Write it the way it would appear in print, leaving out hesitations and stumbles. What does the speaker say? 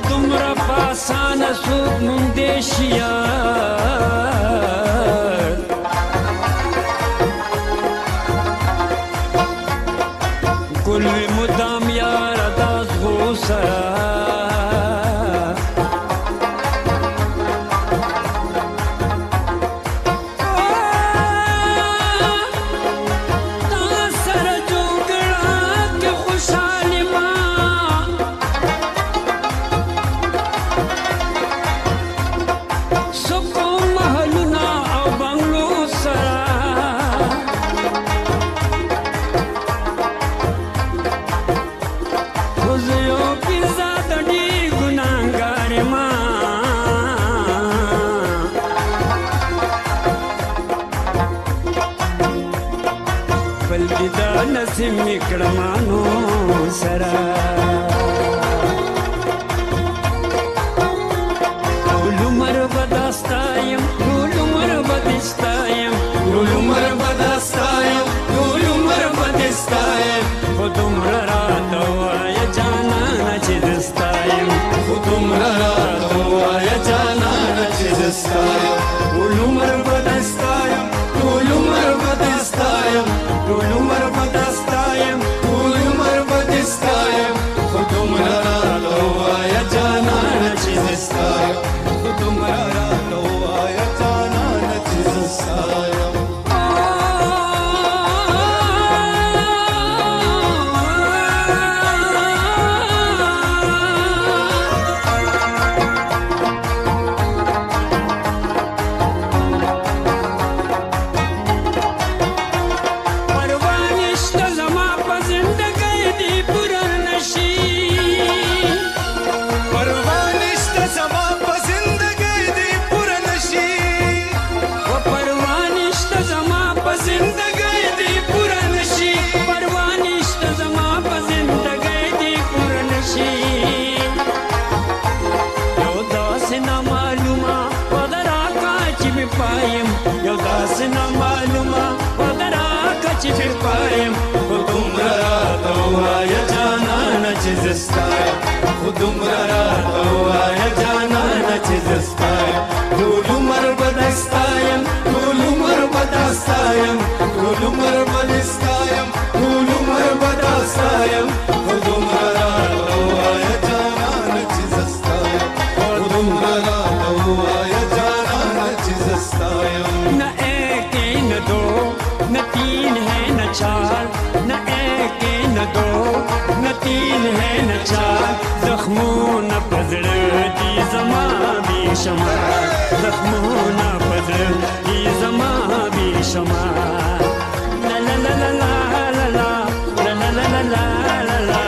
دومره په اسانه څوک موندی شي یار ګل وي مدام یاره دا زغو سره نصیب می کړمانو سره ټول عمر به دا ستایم ټول عمر به دې ستایم ټول عمر به دا ستایم ټول عمر به دې ستایم خو دومره راته ووایه جانانه چې زه ستایم خو دومره راته ووایه جانانه چې زه ستایم ټول عمر به دې ستایم ټول عمر به دې ستایم ټول عمر به دې ستایم ټول عمر به دې ستایم خو دومره راته ووایه جانانه چې زه ستایم خو دومره راته ووایه جانانه چې زه ستایم یو داسې نامعلومه وعده راکړه چې پرې پایم خو دومره راته ووایه جانانه چې زه ستایم خو دومره راته ووایه جانانه چې زه ستایم ټول عمر به دې ستایم ټول عمر به دا ستایم ټول عمر به دې ستایم ټول عمر به دا ستایم خو دومره راته ووایه جانانه چې زه ستایم خو دومره راته ووایه جانانه چې زه ستایم نہ ایک نہ دو نہ تین ہے نہ چار نہ ایک نہ دو نہ تین ہے نہ چار زخمون پزړه دي زما بے شمار زخمون پزړه دي زما بے شمار لا لا لا لا لا لا لا لا لا لا لا لا لا